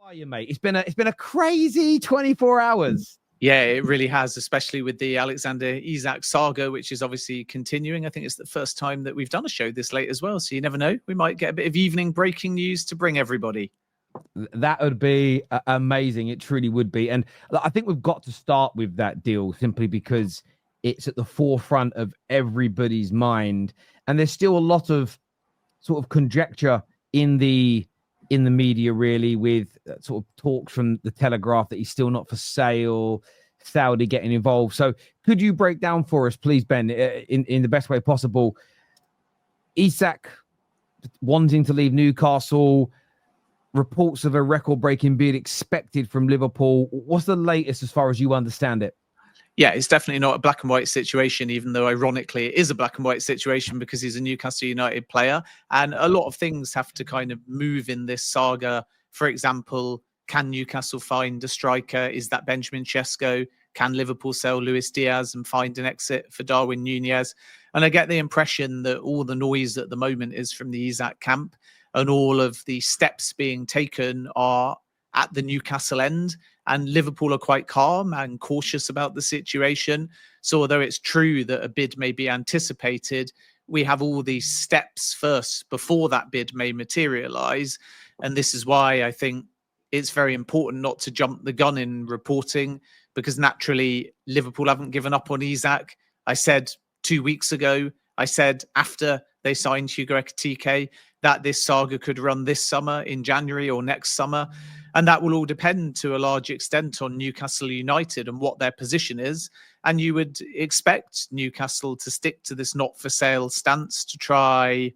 How are you, mate? It's been a crazy 24 hours. Yeah, it really has, especially with the Alexander Isak saga, which is obviously continuing. I think it's the first time that we've done a show this late as well. So you never know. We might get a bit of evening breaking news to bring everybody. That would be amazing. It truly would be. And I think we've got to start with that deal simply because it's at the forefront of everybody's mind. And there's still a lot of sort of conjecture in the media, really, with sort of talks from the Telegraph that he's still not for sale, Saudi getting involved. So could you break down for us, please, Ben, in the best way possible, Isak wanting to leave Newcastle, reports of a record-breaking bid expected from Liverpool. What's the latest as far as you understand it? Yeah, it's definitely not a black and white situation, even though ironically it is a black and white situation because he's a Newcastle United player. And a lot of things have to kind of move in this saga. For example, can Newcastle find a striker? Is that Benjamin Sesko? Can Liverpool sell Luis Diaz and find an exit for Darwin Nunez? And I get the impression that all the noise at the moment is from the Isak camp, and all of the steps being taken are at the Newcastle end. And Liverpool are quite calm and cautious about the situation. So although it's true that a bid may be anticipated, we have all these steps first before that bid may materialize. And this is why I think it's very important not to jump the gun in reporting, because naturally Liverpool haven't given up on Isak. I said 2 weeks ago, I said after they signed Hugo Ekitike that this saga could run this summer in January or next summer. And that will all depend to a large extent on Newcastle United and what their position is. And you would expect Newcastle to stick to this not for sale stance to try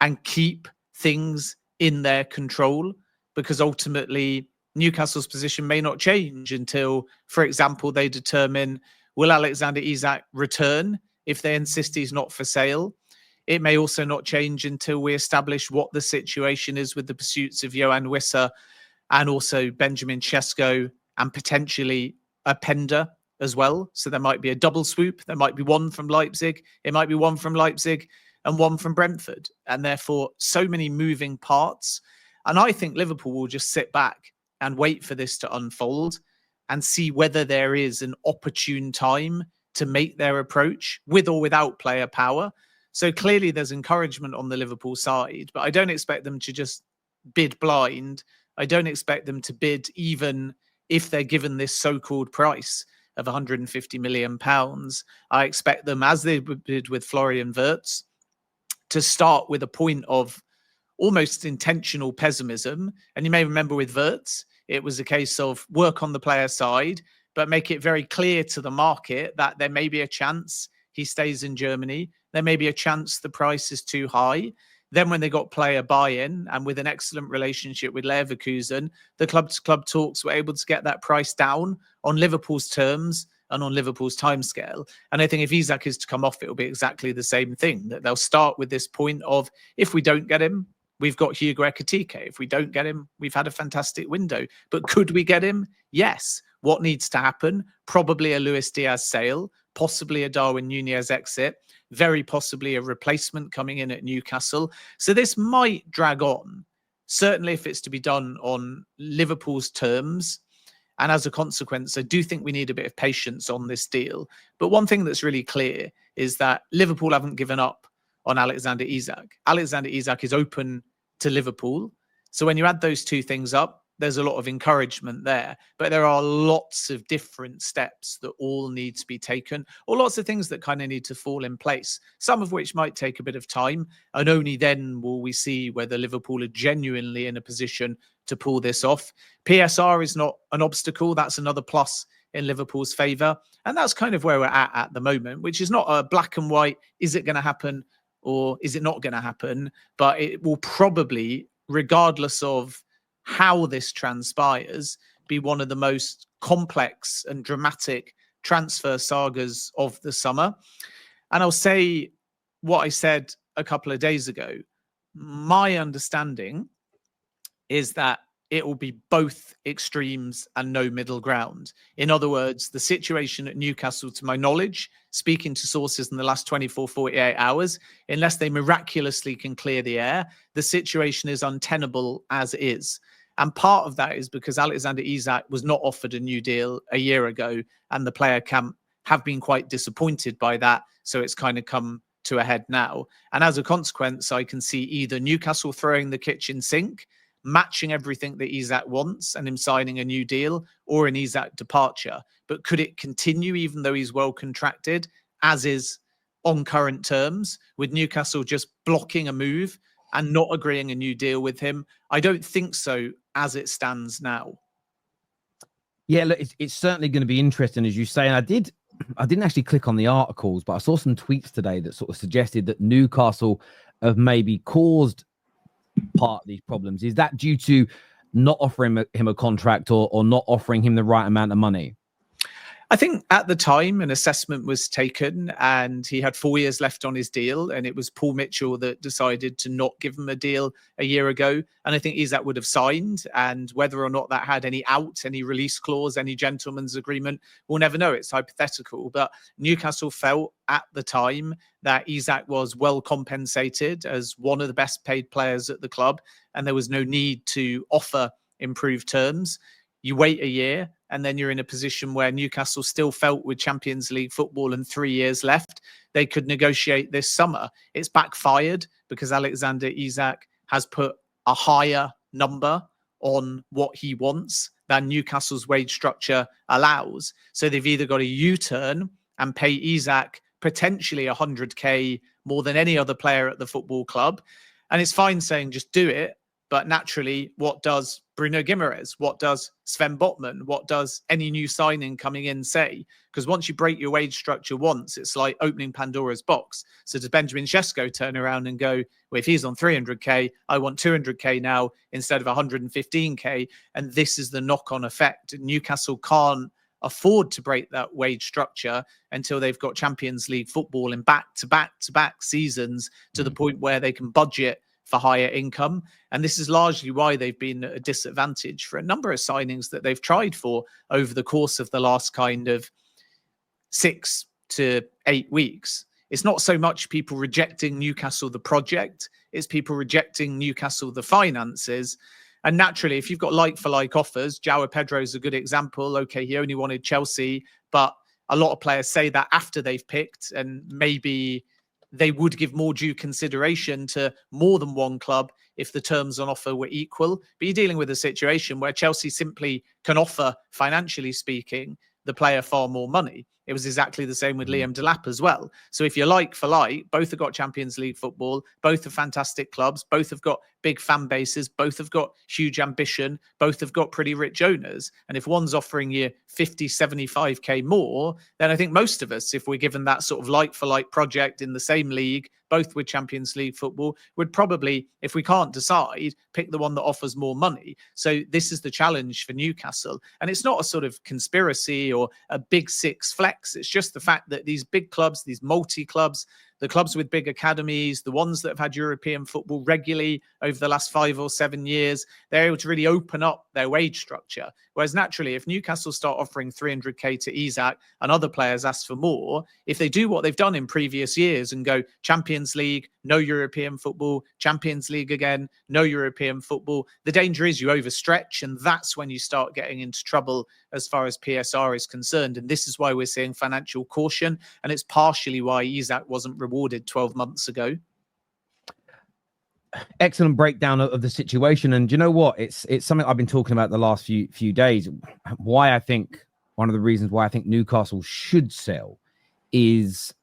and keep things in their control, because ultimately Newcastle's position may not change until, for example, they determine, will Alexander Isak return if they insist he's not for sale? It may also not change until we establish what the situation is with the pursuits of Yohan Wissa and also Benjamin Sesko and potentially a Pender as well. So there might be a double swoop. There might be one from Leipzig. It might be one from Leipzig and one from Brentford. And therefore, so many moving parts. And I think Liverpool will just sit back and wait for this to unfold and see whether there is an opportune time to make their approach with or without player power. So clearly there's encouragement on the Liverpool side, but I don't expect them to just bid blind. I don't expect them to bid even if they're given this so-called price of £150 million. I expect them, as they did with Florian Wirtz, to start with a point of almost intentional pessimism. And you may remember with Wirtz, it was a case of work on the player side, but make it very clear to the market that there may be a chance he stays in Germany. There may be a chance the price is too high. Then when they got player buy-in and with an excellent relationship with Leverkusen, the club-to-club talks were able to get that price down on Liverpool's terms and on Liverpool's timescale. And I think if Isak is to come off, it will be exactly the same thing, that they'll start with this point of, if we don't get him, we've got Hugo Ekitike. If we don't get him, we've had a fantastic window. But could we get him? Yes. What needs to happen? Probably a Luis Diaz sale, possibly a Darwin Nunez exit, very possibly a replacement coming in at Newcastle. So this might drag on, certainly if it's to be done on Liverpool's terms. And as a consequence, I do think we need a bit of patience on this deal. But one thing that's really clear is that Liverpool haven't given up on Alexander Isak. Alexander Isak is open to Liverpool. So when you add those two things up, there's a lot of encouragement there. But there are lots of different steps that all need to be taken, or lots of things that kind of need to fall in place, some of which might take a bit of time. And only then will we see whether Liverpool are genuinely in a position to pull this off. PSR is not an obstacle. That's another plus in Liverpool's favour. And that's kind of where we're at the moment, which is not a black and white, is it going to happen or is it not going to happen? But it will probably, regardless of how this transpires, be one of the most complex and dramatic transfer sagas of the summer. And I'll say what I said a couple of days ago. My understanding is that it will be both extremes and no middle ground. In other words, the situation at Newcastle, to my knowledge, speaking to sources in the last 24, 48 hours, unless they miraculously can clear the air, the situation is untenable as is. And part of that is because Alexander Isak was not offered a new deal a year ago, and the player camp have been quite disappointed by that. So it's kind of come to a head now. And as a consequence, I can see either Newcastle throwing the kitchen sink, matching everything that Isak wants and him signing a new deal, or an Isak departure. But could it continue even though he's well contracted, as is on current terms, with Newcastle just blocking a move and not agreeing a new deal with him? I don't think so as it stands now. Yeah, look, it's certainly going to be interesting, as you say. And I didn't actually click on the articles, but I saw some tweets today that sort of suggested that Newcastle have maybe caused part of these problems. Is that due to not offering him a contract or not offering him the right amount of money? I think at the time an assessment was taken and he had 4 years left on his deal, and it was Paul Mitchell that decided to not give him a deal a year ago. And I think Isak would have signed, and whether or not that had any out, any release clause, any gentleman's agreement, we'll never know. It's hypothetical. But Newcastle felt at the time that Isak was well compensated as one of the best paid players at the club, and there was no need to offer improved terms. You wait a year, and then you're in a position where Newcastle still felt with Champions League football and 3 years left, they could negotiate this summer. It's backfired because Alexander Isak has put a higher number on what he wants than Newcastle's wage structure allows. So they've either got a U-turn and pay Isak potentially 100k more than any other player at the football club. And it's fine saying just do it. But naturally, what does Bruno Guimaraes, what does Sven Botman, what does any new signing coming in say? Because once you break your wage structure once, it's like opening Pandora's box. So does Benjamin Sesko turn around and go, well, if he's on 300k, I want 200k now instead of 115k? And this is the knock-on effect. Newcastle can't afford to break that wage structure until they've got Champions League football in back-to-back seasons to the point where they can budget for higher income. And this is largely why they've been at a disadvantage for a number of signings that they've tried for over the course of the last kind of 6 to 8 weeks. It's not so much people rejecting Newcastle, the project, it's people rejecting Newcastle, the finances. And naturally, if you've got like-for-like offers, João Pedro is a good example. Okay, he only wanted Chelsea, but a lot of players say that after they've picked, and maybe they would give more due consideration to more than one club if the terms on offer were equal. But you're dealing with a situation where Chelsea simply can offer, financially speaking, the player far more money. It was exactly the same with Liam Delap as well. So if you're like for like, both have got Champions League football, both are fantastic clubs, both have got big fan bases, both have got huge ambition, both have got pretty rich owners. And if one's offering you 50, 75k more, then I think most of us, if we're given that sort of like for like project in the same league, both with Champions League football, would probably, if we can't decide, pick the one that offers more money. So this is the challenge for Newcastle. And it's not a sort of conspiracy or a big six flex. It's just the fact that these big clubs, these multi-clubs, the clubs with big academies, the ones that have had European football regularly over the last 5 or 7 years, they're able to really open up their wage structure. Whereas naturally, if Newcastle start offering 300k to Isak and other players ask for more, if they do what they've done in previous years and go Champions League, no European football, Champions League again, no European football, the danger is you overstretch, and that's when you start getting into trouble as far as PSR is concerned. And this is why we're seeing financial caution, and it's partially why Isak wasn't rewarded 12 months ago. Excellent breakdown of the situation. And you know what? It's something I've been talking about the last few days. Why I think one of the reasons why I think Newcastle should sell is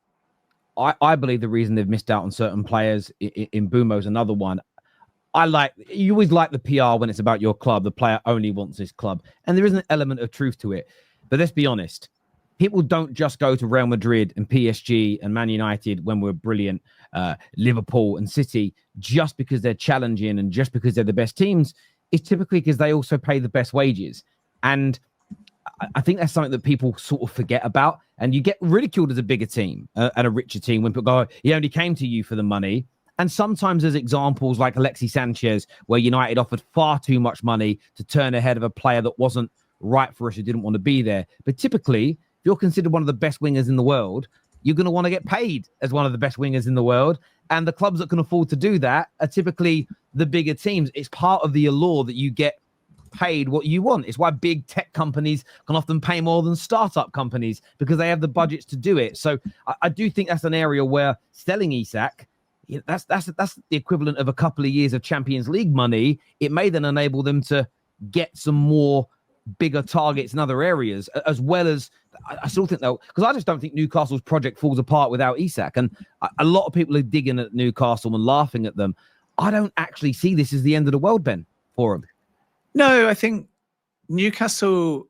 I believe the reason they've missed out on certain players in Bumo's another one. You always like the PR when it's about your club. The player only wants this club. And there is an element of truth to it. But let's be honest. People don't just go to Real Madrid and PSG and Man United when we're brilliant, Liverpool and City, just because they're challenging and just because they're the best teams. It's typically because they also pay the best wages. And I think that's something that people sort of forget about. And you get ridiculed as a bigger team and a richer team when people go, he only came to you for the money. And sometimes there's examples like Alexis Sanchez, where United offered far too much money to turn ahead of a player that wasn't right for us, who didn't want to be there. But typically, if you're considered one of the best wingers in the world, you're going to want to get paid as one of the best wingers in the world. And the clubs that can afford to do that are typically the bigger teams. It's part of the allure that you get paid what you want. It's why big tech companies can often pay more than startup companies, because they have the budgets to do it. So I do think that's an area where selling Isak, that's the equivalent of a couple of years of Champions League money. It may then enable them to get some more bigger targets in other areas, as well as I still think, though, because I just don't think Newcastle's project falls apart without Isak. And a lot of people are digging at Newcastle and laughing at them. I don't actually see this as the end of the world, Ben, for them. No, I think Newcastle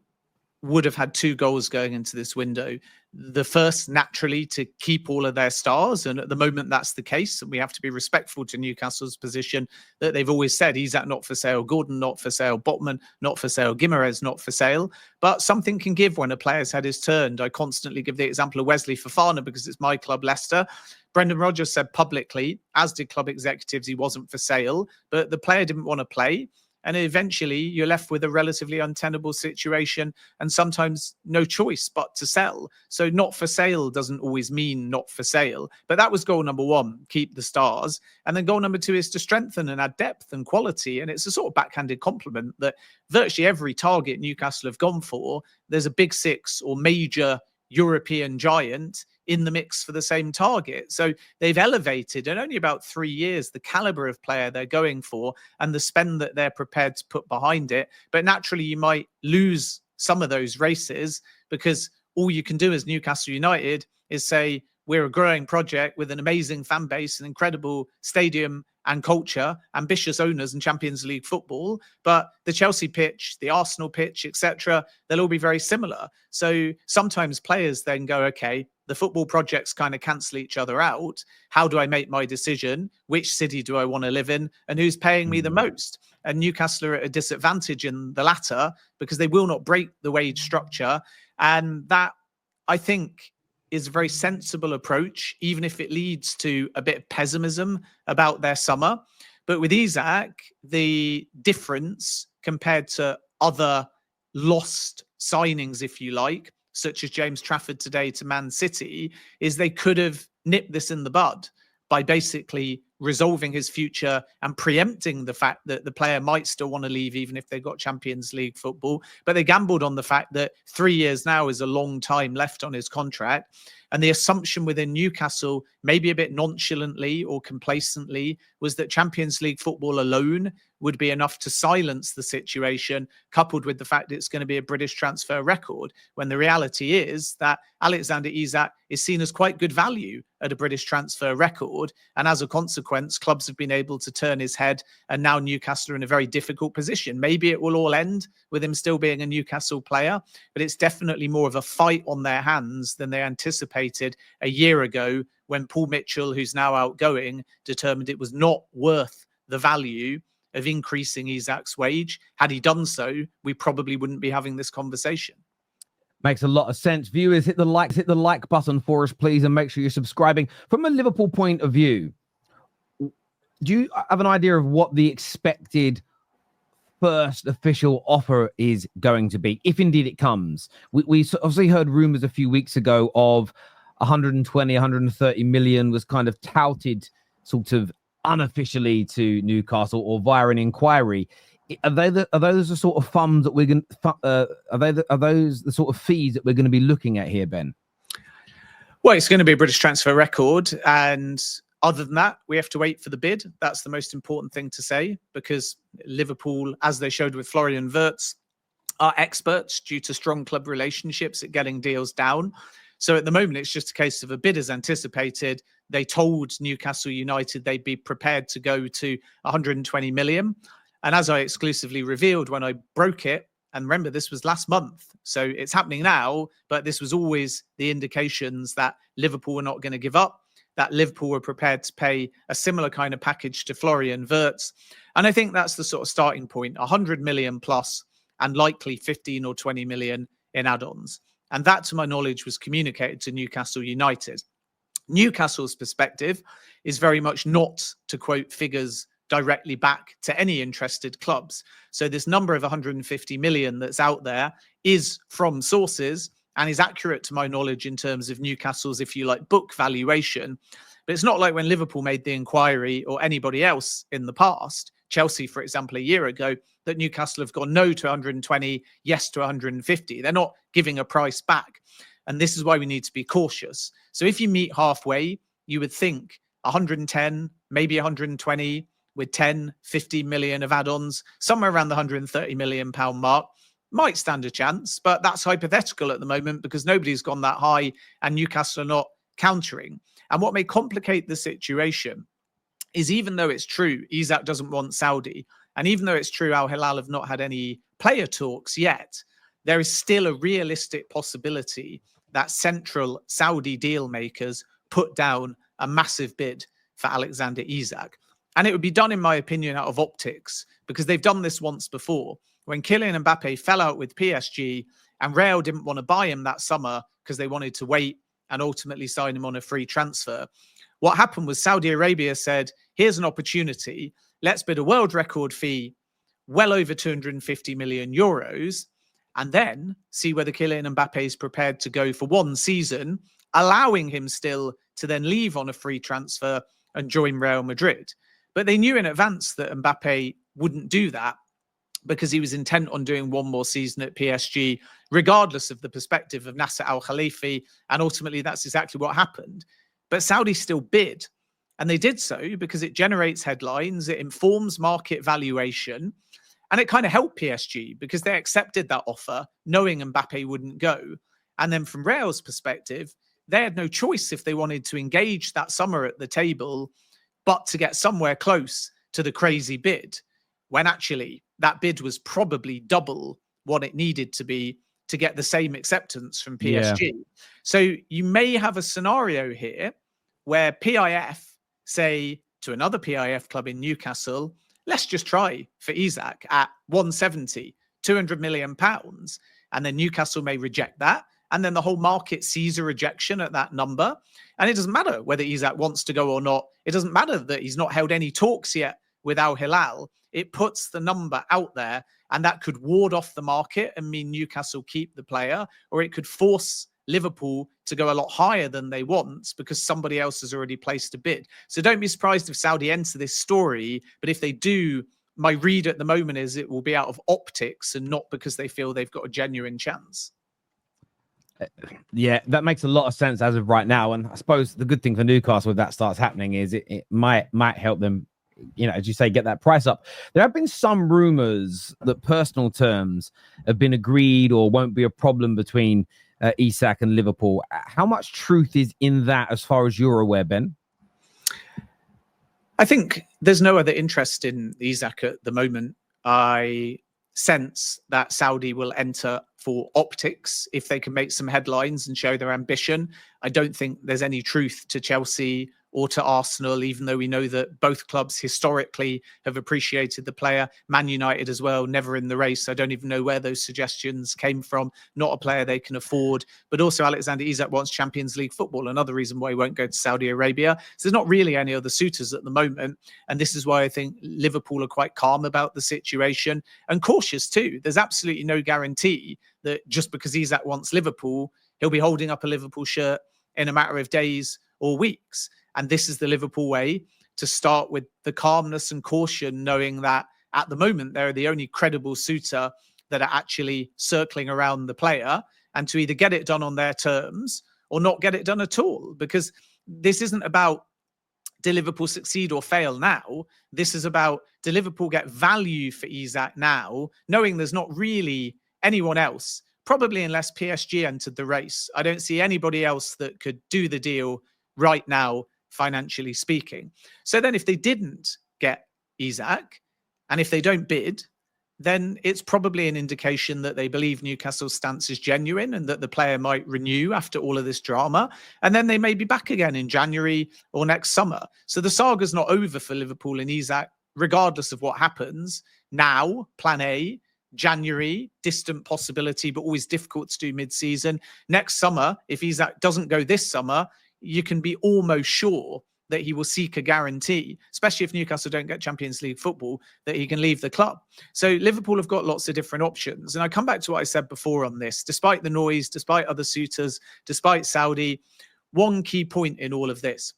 would have had 2 goals going into this window. The first, naturally, to keep all of their stars. And at the moment, that's the case. And we have to be respectful to Newcastle's position that they've always said Isak not for sale, Gordon not for sale, Botman not for sale, Guimaraes not for sale. But something can give when a player's head is turned. I constantly give the example of Wesley Fofana because it's my club, Leicester. Brendan Rodgers said publicly, as did club executives, he wasn't for sale, but the player didn't want to play. And eventually you're left with a relatively untenable situation and sometimes no choice but to sell. So not for sale doesn't always mean not for sale. But that was goal number 1, keep the stars. And then goal number 2 is to strengthen and add depth and quality. And it's a sort of backhanded compliment that virtually every target Newcastle have gone for, there's a big 6 or major European giant in the mix for the same target. So they've elevated in only about 3 years the caliber of player they're going for and the spend that they're prepared to put behind it. But naturally, you might lose some of those races because all you can do as Newcastle United is say, we're a growing project with an amazing fan base, an incredible stadium and culture, ambitious owners and Champions League football. But the Chelsea pitch, the Arsenal pitch, etc., they'll all be very similar. So sometimes players then go, okay, the football projects kind of cancel each other out. How do I make my decision? Which city do I want to live in? And who's paying me the most? And Newcastle are at a disadvantage in the latter because they will not break the wage structure. And that, I think, is a very sensible approach, even if it leads to a bit of pessimism about their summer. But with Isak, the difference compared to other lost signings, if you like, such as James Trafford today to Man City, is they could have nipped this in the bud by basically resolving his future and preempting the fact that the player might still want to leave even if they've got Champions League football. But they gambled on the fact that 3 years now is a long time left on his contract. And the assumption within Newcastle, maybe a bit nonchalantly or complacently, was that Champions League football alone would be enough to silence the situation, coupled with the fact it's going to be a British transfer record, when the reality is that Alexander Isak is seen as quite good value at a British transfer record. And as a consequence, clubs have been able to turn his head, and now Newcastle are in a very difficult position. Maybe it will all end with him still being a Newcastle player, but it's definitely more of a fight on their hands than they anticipated a year ago when Paul Mitchell, who's now outgoing, determined it was not worth the value of increasing Isak's wage. Had he done so, we probably wouldn't be having this conversation. Makes a lot of sense. Viewers, hit the like button for us, please, and make sure you're subscribing. From a Liverpool point of view, do you have an idea of what the expected first official offer is going to be, if indeed it comes? We obviously heard rumors a few weeks ago of 120, 130 million was kind of touted sort of unofficially to Newcastle or via an inquiry. Are those the sort of funds that we're going? Are those the sort of fees that we're going to be looking at here, Ben? Well, it's going to be a British transfer record, and other than that, we have to wait for the bid. That's the most important thing to say, because Liverpool, as they showed with Florian Wirtz, are experts due to strong club relationships at getting deals down. So at the moment, it's just a case of a bid as anticipated. They told Newcastle United they'd be prepared to go to 120 million. And as I exclusively revealed when I broke it, and remember, this was last month, so it's happening now, but this was always the indications that Liverpool were not going to give up, that Liverpool were prepared to pay a similar kind of package to Florian Wirtz. And I think that's the sort of starting point, 100 million plus and likely 15 or 20 million in add-ons. And that, to my knowledge, was communicated to Newcastle United. Newcastle's perspective is very much not to quote figures directly back to any interested clubs. So this number of 150 million that's out there is from sources and is accurate to my knowledge in terms of Newcastle's, if you like, book valuation. But it's not like when Liverpool made the inquiry or anybody else in the past. Chelsea, for example, a year ago, that Newcastle have gone no to 120, yes to 150. They're not giving a price back. And this is why we need to be cautious. So if you meet halfway, you would think 110, maybe 120 with 10, 50 million of add-ons, somewhere around the 130 million pound mark might stand a chance, but that's hypothetical at the moment because nobody's gone that high and Newcastle are not countering. And what may complicate the situation is, even though it's true Isak doesn't want Saudi, and even though it's true Al Hilal have not had any player talks yet, there is still a realistic possibility that central Saudi deal makers put down a massive bid for Alexander Isak. And it would be done, in my opinion, out of optics, because they've done this once before. When Kylian Mbappe fell out with PSG and Real didn't want to buy him that summer because they wanted to wait and ultimately sign him on a free transfer, what happened was Saudi Arabia said, here's an opportunity. Let's bid a world record fee, well over 250 million euros, and then see whether Kylian Mbappe is prepared to go for one season, allowing him still to then leave on a free transfer and join Real Madrid. But they knew in advance that Mbappe wouldn't do that because he was intent on doing one more season at PSG, regardless of the perspective of Nasser Al-Khalifi. And ultimately, that's exactly what happened. But Saudi still bid. And they did so because it generates headlines, it informs market valuation, and it kind of helped PSG because they accepted that offer, knowing Mbappe wouldn't go. And then from Real's perspective, they had no choice if they wanted to engage that summer at the table, but to get somewhere close to the crazy bid, when actually that bid was probably double what it needed to be to get the same acceptance from PSG. Yeah. So you may have a scenario here where PIF say to another PIF club in Newcastle, let's just try for Isak at 170, 200 million pounds. And then Newcastle may reject that. And then the whole market sees a rejection at that number. And it doesn't matter whether Isak wants to go or not. It doesn't matter that he's not held any talks yet with Al Hilal. It puts the number out there, and that could ward off the market and mean Newcastle keep the player, or it could force Liverpool to go a lot higher than they want because somebody else has already placed a bid. So don't be surprised if Saudi enter this story. But if they do, my read at the moment is it will be out of optics and not because they feel they've got a genuine chance. Yeah, that makes a lot of sense as of right now. And I suppose the good thing for Newcastle, if that starts happening, is it might help them, as you say, get that price up. There have been some rumors that personal terms have been agreed or won't be a problem between Isak and Liverpool. How much truth is in that as far as you're aware, Ben? I think there's no other interest in Isak at the moment. I sense that Saudi will enter for optics if they can make some headlines and show their ambition. I don't think there's any truth to Chelsea or to Arsenal, even though we know that both clubs historically have appreciated the player. Man United as well, never in the race. I don't even know where those suggestions came from. Not a player they can afford. But also Alexander Isak wants Champions League football, another reason why he won't go to Saudi Arabia. So there's not really any other suitors at the moment. And this is why I think Liverpool are quite calm about the situation and cautious too. There's absolutely no guarantee that just because Isak wants Liverpool, he'll be holding up a Liverpool shirt in a matter of days or weeks. And this is the Liverpool way, to start with the calmness and caution, knowing that at the moment they're the only credible suitor that are actually circling around the player, and to either get it done on their terms or not get it done at all. Because this isn't about do Liverpool succeed or fail now. This is about do Liverpool get value for Isak now, knowing there's not really anyone else, probably unless PSG entered the race. I don't see anybody else that could do the deal right now, financially speaking. So then if they didn't get Isak, and if they don't bid, then it's probably an indication that they believe Newcastle's stance is genuine and that the player might renew after all of this drama. And then they may be back again in January or next summer. So the saga's not over for Liverpool and Isak, regardless of what happens. Now, plan A, January, distant possibility, but always difficult to do mid-season. Next summer, if Isak doesn't go this summer, you can be almost sure that he will seek a guarantee, especially if Newcastle don't get Champions League football, that he can leave the club. So Liverpool have got lots of different options. And I come back to what I said before on this. Despite the noise, despite other suitors, despite Saudi, one key point in all of this.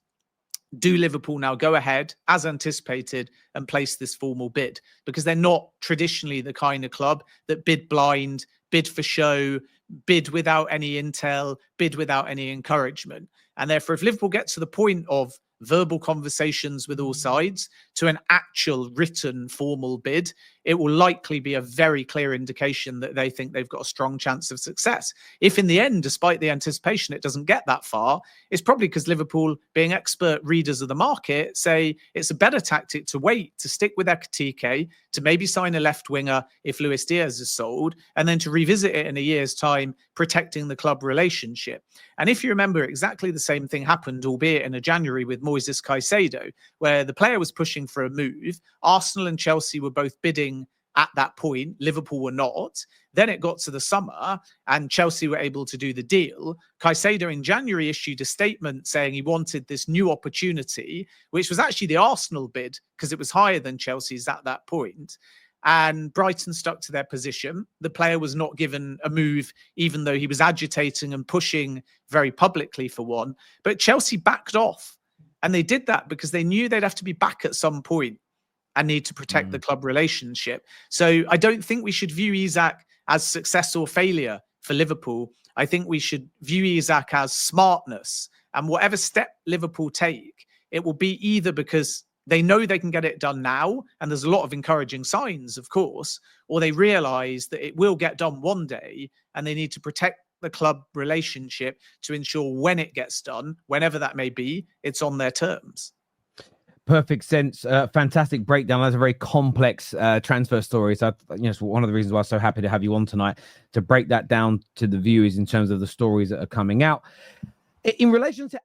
do Liverpool now go ahead as anticipated and place this formal bid? Because they're not traditionally the kind of club that bid blind, bid for show, bid without any intel, bid without any encouragement. And therefore, if Liverpool get to the point of verbal conversations with all sides to an actual written formal bid, it will likely be a very clear indication that they think they've got a strong chance of success. If in the end, despite the anticipation, it doesn't get that far, it's probably because Liverpool, being expert readers of the market, say it's a better tactic to wait, to stick with Ekitike, to maybe sign a left winger if Luis Diaz is sold, and then to revisit it in a year's time, protecting the club relationship. And if you remember, exactly the same thing happened, albeit in a January, with Moises Caicedo, where the player was pushing for a move. Arsenal and Chelsea were both bidding at that point. Liverpool were not. Then it got to the summer and Chelsea were able to do the deal. Caicedo in January issued a statement saying he wanted this new opportunity, which was actually the Arsenal bid because it was higher than Chelsea's at that point. And Brighton stuck to their position. The player was not given a move, even though he was agitating and pushing very publicly for one. But Chelsea backed off. And they did that because they knew they'd have to be back at some point and need to protect the club relationship. So I don't think we should view Isak as success or failure for Liverpool. I think we should view Isak as smartness. And whatever step Liverpool take, it will be either because they know they can get it done now, and there's a lot of encouraging signs, of course, or they realize that it will get done one day and they need to protect the club relationship to ensure when it gets done, whenever that may be, it's on their terms. Perfect sense. Fantastic breakdown. That's a very complex transfer story. So, it's one of the reasons why I'm so happy to have you on tonight to break that down to the viewers in terms of the stories that are coming out. In relation to